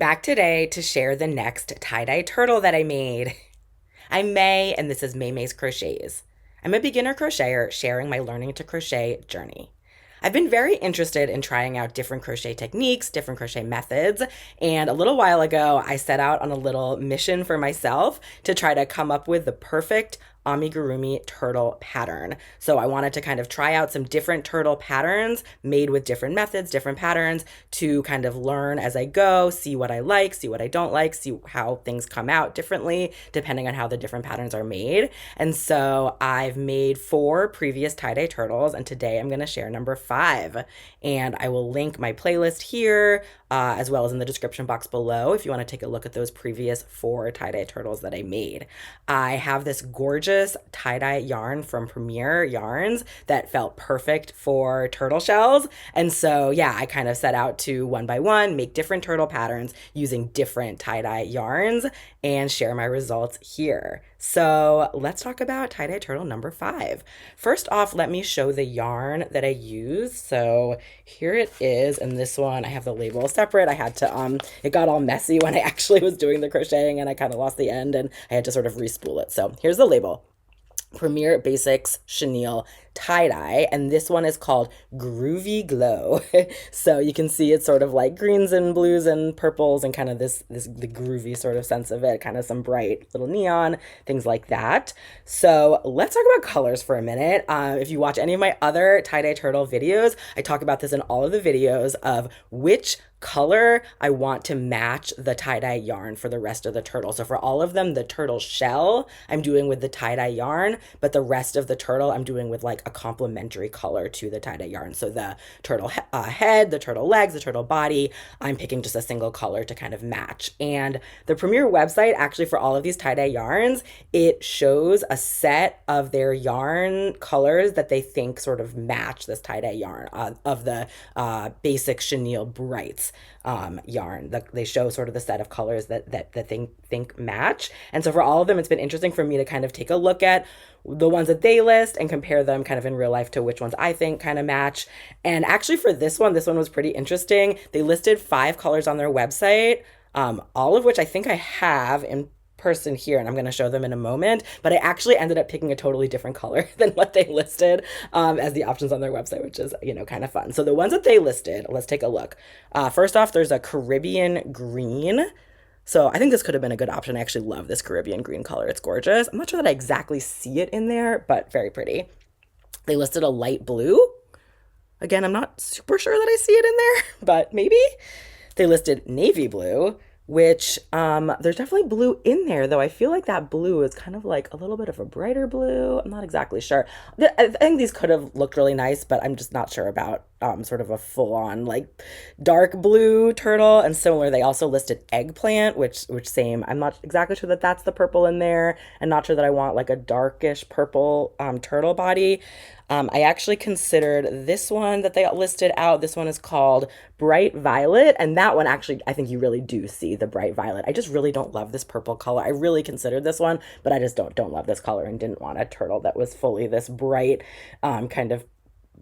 back today to share the next tie-dye turtle that I made. I'm May, and this is May's Crochets. I'm a beginner crocheter sharing my learning to crochet journey. I've been very interested in trying out different crochet techniques, different crochet methods, and a little while ago, I set out on a little mission for myself to try to come up with the perfect amigurumi turtle pattern. So I wanted to kind of try out some different turtle patterns made with different methods, different patterns to kind of learn as I go, see what I like, see what I don't like, see how things come out differently depending on how the different patterns are made. And so I've made 4 previous tie-dye turtles, and today I'm going to share number 5. And I will link my playlist here as well as in the description box below if you want to take a look at those previous 4 tie-dye turtles that I made. I have this gorgeous tie-dye yarn from Premier Yarns that felt perfect for turtle shells. And so, yeah, I kind of set out to one by one make different turtle patterns using different tie-dye yarns and share my results here. So let's talk about tie-dye turtle number 5. First off, let me show the yarn that I used. So here it is, and this one, I have the label separate. I had to, it got all messy when I actually was doing the crocheting and I kind of lost the end and I had to sort of respool it. So here's the label. Premier Basics Chenille tie-dye, and this one is called Groovy Glow. So you can see it's sort of like greens and blues and purples and kind of the groovy sort of sense of it, kind of some bright little neon, things like that. So let's talk about colors for a minute. If you watch any of my other tie-dye turtle videos, I talk about this in all of the videos of which color I want to match the tie-dye yarn for the rest of the turtle. So for all of them, the turtle shell I'm doing with the tie-dye yarn, but the rest of the turtle I'm doing with like a complementary color to the tie-dye yarn. So the turtle head, the turtle legs, the turtle body, I'm picking just a single color to kind of match. And the Premier website, actually for all of these tie-dye yarns, it shows a set of their yarn colors that they think sort of match this tie-dye yarn of the Basic Chenille Brights yarn. They show sort of the set of colors that they think match. And so for all of them, it's been interesting for me to kind of take a look at the ones that they list and compare them kind of in real life to which ones I think kind of match. And actually for this one was pretty interesting. They listed 5 colors on their website, all of which I think I have in person here, and I'm going to show them in a moment, but I actually ended up picking a totally different color than what they listed as the options on their website, which is, kind of fun. So the ones that they listed, let's take a look. First off, there's a Caribbean green. So I think this could have been a good option. I actually love this Caribbean green color. It's gorgeous. I'm not sure that I exactly see it in there, but very pretty. They listed a light blue. Again, I'm not super sure that I see it in there, but maybe. They listed navy blue, which there's definitely blue in there, though I feel like that blue is kind of like a little bit of a brighter blue. I'm not exactly sure. I think these could have looked really nice, but I'm just not sure about sort of a full-on like dark blue turtle. And similar, they also listed eggplant, which same. I'm not exactly sure that that's the purple in there, and not sure that I want like a darkish purple turtle body. I actually considered this one that they listed out. This one is called Bright Violet, and that one actually, I think you really do see the bright violet. I just really don't love this purple color. I really considered this one, but I just don't love this color and didn't want a turtle that was fully this bright kind of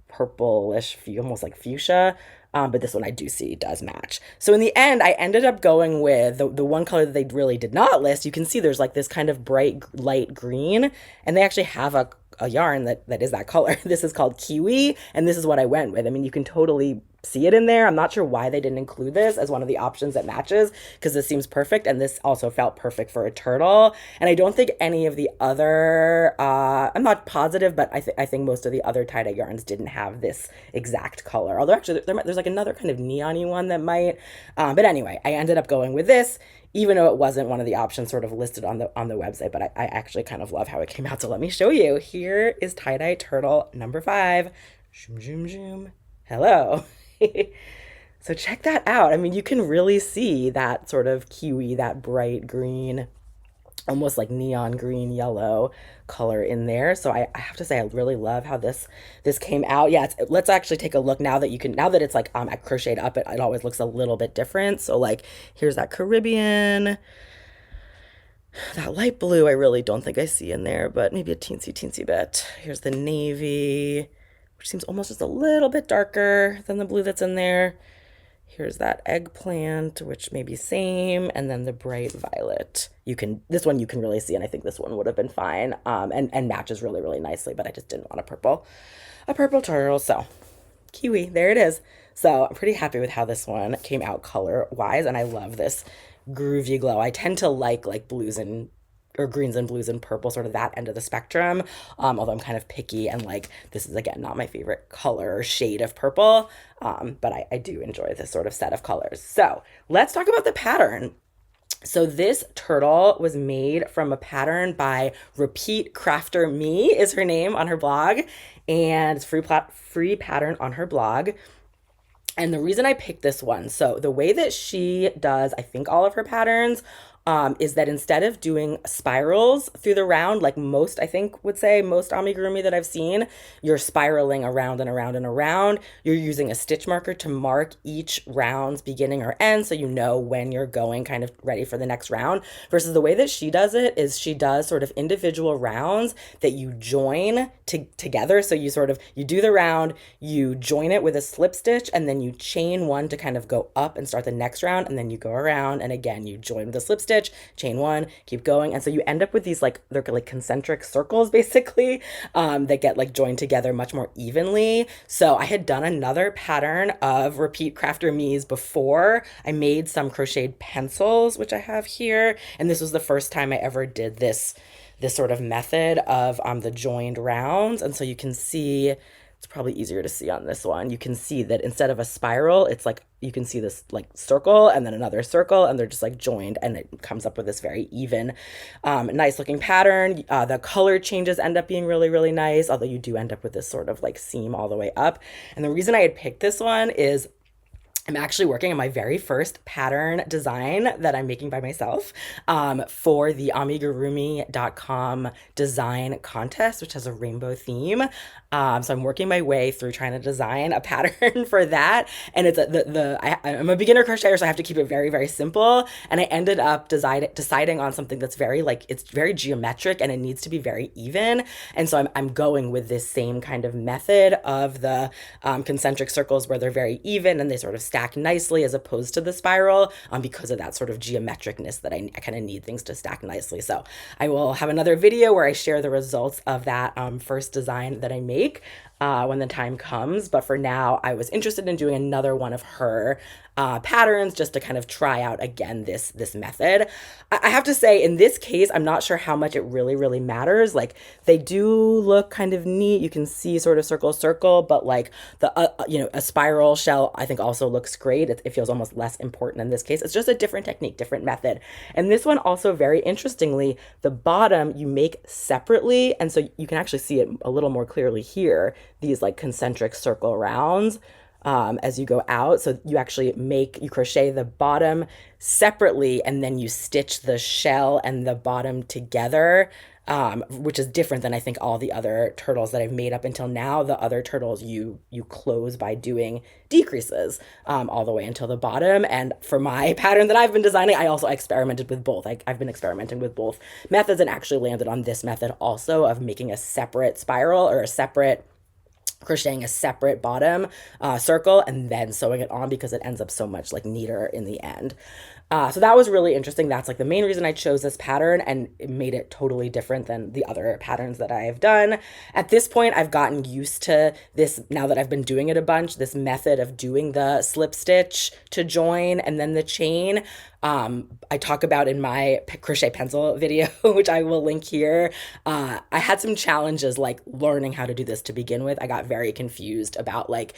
purplish, almost like fuchsia. But this one I do see does match. So in the end, I ended up going with the one color that they really did not list. You can see there's like this kind of bright light green, and they actually have a yarn that is that color. This is called Kiwi, and this is what I went with. I mean, you can totally see it in there. I'm not sure why they didn't include this as one of the options that matches, because this seems perfect, and this also felt perfect for a turtle. And I don't think any of the other, I'm not positive, but I think most of the other tie-dye yarns didn't have this exact color. Although actually there's like another kind of neon-y one that might. But anyway, I ended up going with this, even though it wasn't one of the options sort of listed on the website, but I actually kind of love how it came out. So let me show you. Here is tie-dye turtle number 5. Zoom, zoom, zoom. Hello. So check that out. I mean, you can really see that sort of kiwi, that bright green, almost like neon green yellow color in there. So I have to say I really love how this came out. Yeah, let's actually take a look now that it's like I crocheted up, it always looks a little bit different. So like here's that Caribbean, that light blue I really don't think I see in there, but maybe a teensy bit. Here's the navy, which seems almost just a little bit darker than the blue that's in there. Here's that eggplant, which may be same, and then the bright violet. This one you can really see, and I think this one would have been fine, and matches really, really nicely, but I just didn't want a purple turtle, so kiwi, there it is. So I'm pretty happy with how this one came out color-wise, and I love this groovy glow. I tend to like blues and or greens and blues and purple, sort of that end of the spectrum. Although I'm kind of picky and like this is again not my favorite color or shade of purple, but I do enjoy this sort of set of colors. So let's talk about the pattern. So this turtle was made from a pattern by Repeat Crafter Me is her name on her blog, and it's free pattern on her blog. And the reason I picked this one, so the way that she does, I think all of her patterns, is that instead of doing spirals through the round, like most, I think would say most amigurumi that I've seen, you're spiraling around and around and around. You're using a stitch marker to mark each round's beginning or end, so you know when you're going kind of ready for the next round, versus the way that she does it is she does sort of individual rounds that you join together. So you do the round, you join it with a slip stitch, and then you chain one to kind of go up and start the next round, and then you go around, and again, you join with a slip stitch, chain one, keep going. And so you end up with these they're like concentric circles basically, that get like joined together much more evenly. So I had done another pattern of Repeat Crafter Me's before. I made some crocheted pencils, which I have here. And this was the first time I ever did this sort of method of the joined rounds. And so you can see, it's probably easier to see on this one. You can see that instead of a spiral, it's like, you can see this like circle and then another circle, and they're just like joined, and it comes up with this very even, nice looking pattern. The color changes end up being really, really nice, although you do end up with this sort of like seam all the way up. And the reason I had picked this one is I'm actually working on my very first pattern design that I'm making by myself, for the Amigurumi.com design contest, which has a rainbow theme. So I'm working my way through trying to design a pattern for that. And it's I'm a beginner crocheter, so I have to keep it very, very simple. And I ended up deciding on something that's it's very geometric and it needs to be very even. And so I'm going with this same kind of method of the concentric circles where they're very even and they sort of stack nicely as opposed to the spiral, because of that sort of geometricness that I kind of need things to stack nicely. So I will have another video where I share the results of that first design that I make when the time comes. But for now, I was interested in doing another one of her patterns just to kind of try out again this method. I have to say, in this case, I'm not sure how much it really, really matters. Like, they do look kind of neat. You can see sort of circle, but like the a spiral shell I think also looks great. It feels almost less important in this case. It's just a different technique, different method. And this one also, very interestingly, the bottom you make separately, and so you can actually see it a little more clearly here, these like concentric circle rounds as you go out. So you crochet the bottom separately, and then you stitch the shell and the bottom together, which is different than I think all the other turtles that I've made up until now. The other turtles you close by doing decreases all the way until the bottom. And for my pattern that I've been designing, I also experimented with both. I've been experimenting with both methods and actually landed on this method also of making a separate spiral or crocheting a separate bottom circle and then sewing it on, because it ends up so much like neater in the end. So that was really interesting. That's like the main reason I chose this pattern, and it made it totally different than the other patterns that I have done. At this point, I've gotten used to this now that I've been doing it a bunch, this method of doing the slip stitch to join and then the chain. I talk about in my crochet pencil video, which I will link here. I had some challenges like learning how to do this to begin with. I got very confused about like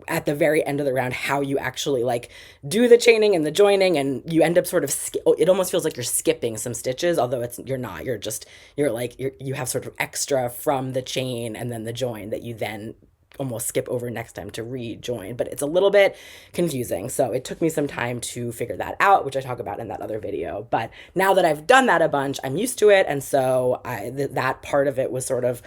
at the very end of the round how you actually like do the chaining and the joining, and you end up sort of it almost feels like you're skipping some stitches, although you're not. You have sort of extra from the chain and then the join that you then almost skip over next time to rejoin, but it's a little bit confusing. So it took me some time to figure that out, which I talk about in that other video. But now that I've done that a bunch, I'm used to it. And so that part of it was sort of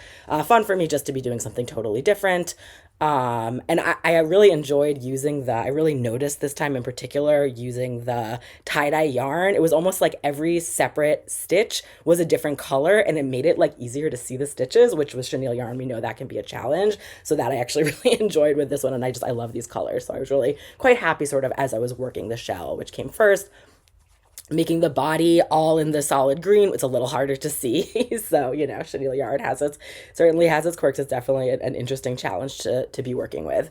fun for me just to be doing something totally different. And I really enjoyed using I really noticed this time in particular using the tie-dye yarn. It was almost like every separate stitch was a different color and it made it like easier to see the stitches, which with chenille yarn, we know that can be a challenge. So that I actually really enjoyed with this one. And I love these colors. So I was really quite happy sort of as I was working the shell, which came first, making the body all in the solid green. It's a little harder to see. So, chenille yarn certainly has its quirks. It's definitely an interesting challenge to be working with.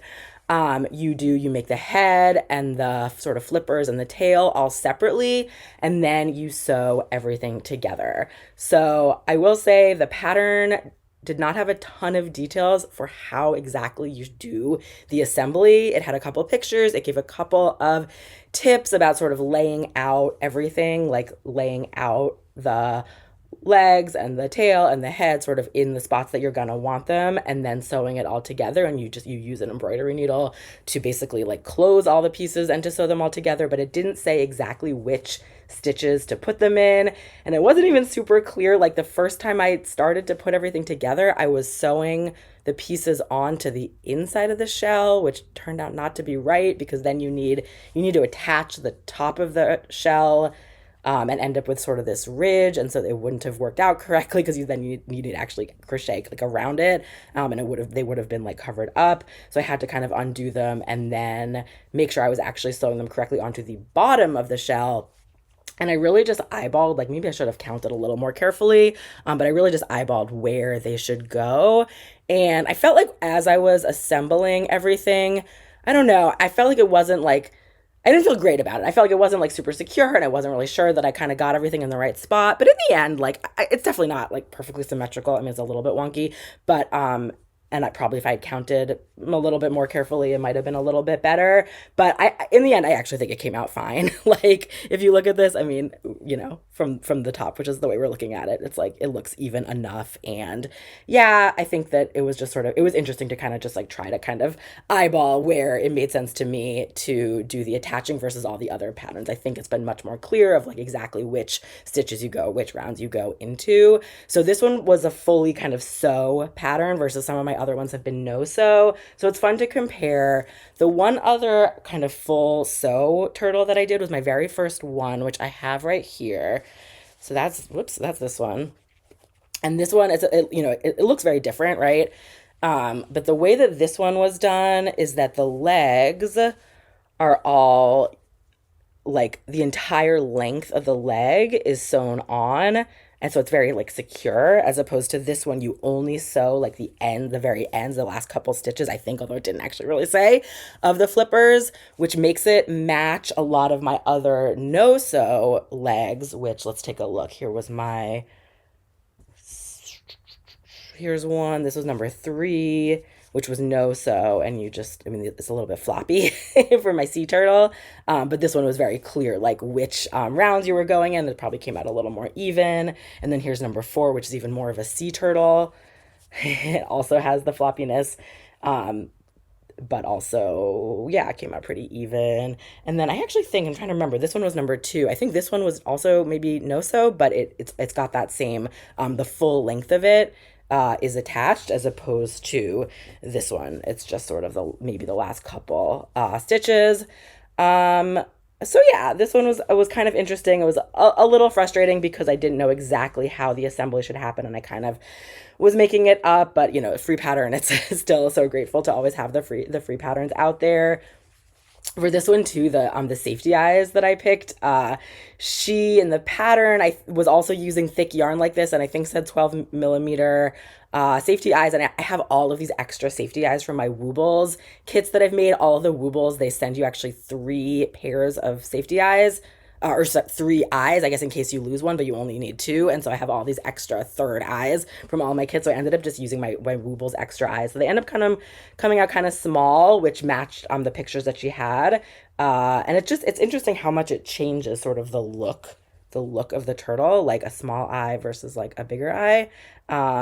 You make the head and the sort of flippers and the tail all separately, and then you sew everything together. So I will say the pattern did not have a ton of details for how exactly you do the assembly. It had a couple of pictures. It gave a couple of tips about sort of laying out everything, like laying out the legs and the tail and the head sort of in the spots that you're gonna want them, and then sewing it all together. And you use an embroidery needle to basically like close all the pieces and to sew them all together, but it didn't say exactly which stitches to put them in, and it wasn't even super clear. Like the first time I started to put everything together, I was sewing the pieces onto the inside of the shell, which turned out not to be right, because then you need to attach the top of the shell, and end up with sort of this ridge, and so it wouldn't have worked out correctly because you need to actually crochet like around it, and they would have been like covered up. So I had to kind of undo them and then make sure I was actually sewing them correctly onto the bottom of the shell. And I really just eyeballed, like maybe I should have counted a little more carefully, but I really just eyeballed where they should go. And I felt like as I was assembling everything, I don't know, I felt like it wasn't like, I didn't feel great about it. I felt like it wasn't like super secure, and I wasn't really sure that I kind of got everything in the right spot. But in the end, like it's definitely not like perfectly symmetrical. I mean, it's a little bit wonky, but and I probably, if I had counted a little bit more carefully, it might have been a little bit better. But in the end, I actually think it came out fine. Like if you look at this, I mean, from the top, which is the way we're looking at it, it's like it looks even enough. And yeah, I think that it was just sort of, it was interesting to kind of just like try to kind of eyeball where it made sense to me to do the attaching versus all the other patterns. I think it's been much more clear of like exactly which stitches you go, which rounds you go into. So this one was a fully kind of sew pattern versus some of my other ones have been no sew. So it's fun to compare. The one other kind of full sew turtle that I did was my very first one, which I have right here. So that's this one. And this one it looks very different, right? But the way that this one was done is that the legs are all like the entire length of the leg is sewn on. And so it's very like secure, as opposed to this one, you only sew like the very ends, the last couple stitches, I think, although it didn't actually really say, of the flippers, which makes it match a lot of my other no sew legs, which let's take a look. Here's one. This was number 3, which was no sew, and it's a little bit floppy for my sea turtle. But this one was very clear, like which rounds you were going in. It probably came out a little more even. And then here's number 4, which is even more of a sea turtle. It also has the floppiness. But also, yeah, it came out pretty even. And then I actually think, I'm trying to remember, this one was number 2. I think this one was also maybe no sew, but it's got that same, the full length of it is attached, as opposed to this one. It's just sort of maybe the last couple stitches. So yeah, this one was kind of interesting. It was a little frustrating because I didn't know exactly how the assembly should happen, and I kind of was making it up. But free pattern, it's still so grateful to always have the free patterns out there. For this one too, the safety eyes that I picked, she in the pattern, I was also using thick yarn like this, and I think said 12 millimeter safety eyes. And I have all of these extra safety eyes from my Woobles kits that I've made. All of the Woobles, they send you actually 3 pairs of safety eyes. Or 3 eyes, I guess, in case you lose one, but you only need 2. And so I have all these extra third eyes from all my kits. So I ended up just using my Wooble's extra eyes. So they end up kind of coming out kind of small, which matched the pictures that she had. And it's interesting how much it changes sort of the look of the turtle, like a small eye versus like a bigger eye.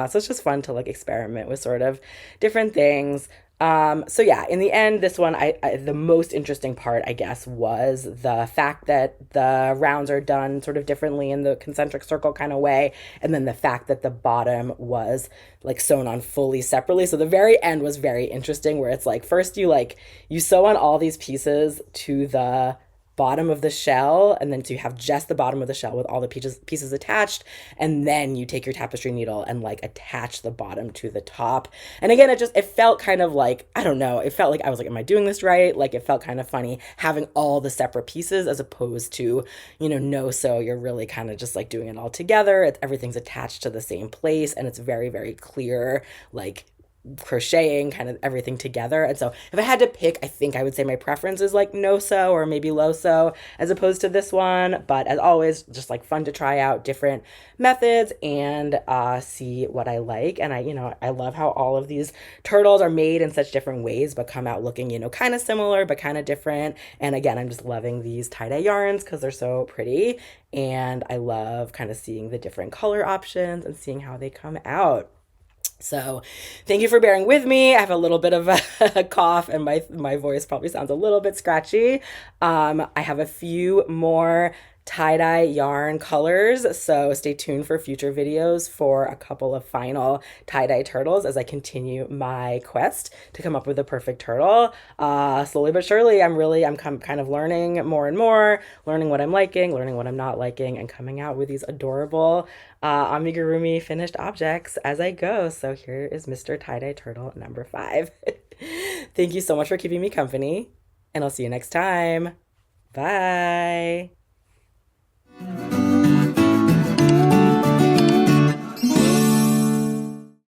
So it's just fun to like experiment with sort of different things. So yeah, in the end, this one, the most interesting part, I guess, was the fact that the rounds are done sort of differently in the concentric circle kind of way, and then the fact that the bottom was like sewn on fully separately. So the very end was very interesting, where it's like first you sew on all these pieces to the bottom of the shell, and then so you have just the bottom of the shell with all the pieces attached, and then you take your tapestry needle and like attach the bottom to the top. And again, it felt kind of like, I don't know, it felt like I was like, am I doing this right? Like it felt kind of funny having all the separate pieces as opposed to, no sew, you're really kind of just like doing it all together. Everything's attached to the same place, and it's very, very clear, like crocheting kind of everything together. And so if I had to pick, I think I would say my preference is like no sew or maybe low sew as opposed to this one. But as always, just like fun to try out different methods and see what I like. And I love how all of these turtles are made in such different ways but come out looking, kind of similar but kind of different. And again, I'm just loving these tie-dye yarns because they're so pretty, and I love kind of seeing the different color options and seeing how they come out. So, thank you for bearing with me. I have a little bit of a cough, and my voice probably sounds a little bit scratchy. I have a few more tie-dye yarn colors, so stay tuned for future videos for a couple of final tie-dye turtles as I continue my quest to come up with a perfect turtle. Slowly but surely, I'm kind of learning more and more, learning what I'm liking, learning what I'm not liking, and coming out with these adorable Amigurumi finished objects as I go. So here is Mr. Tie-Dye Turtle number 5. Thank you so much for keeping me company, and I'll see you next time. Bye.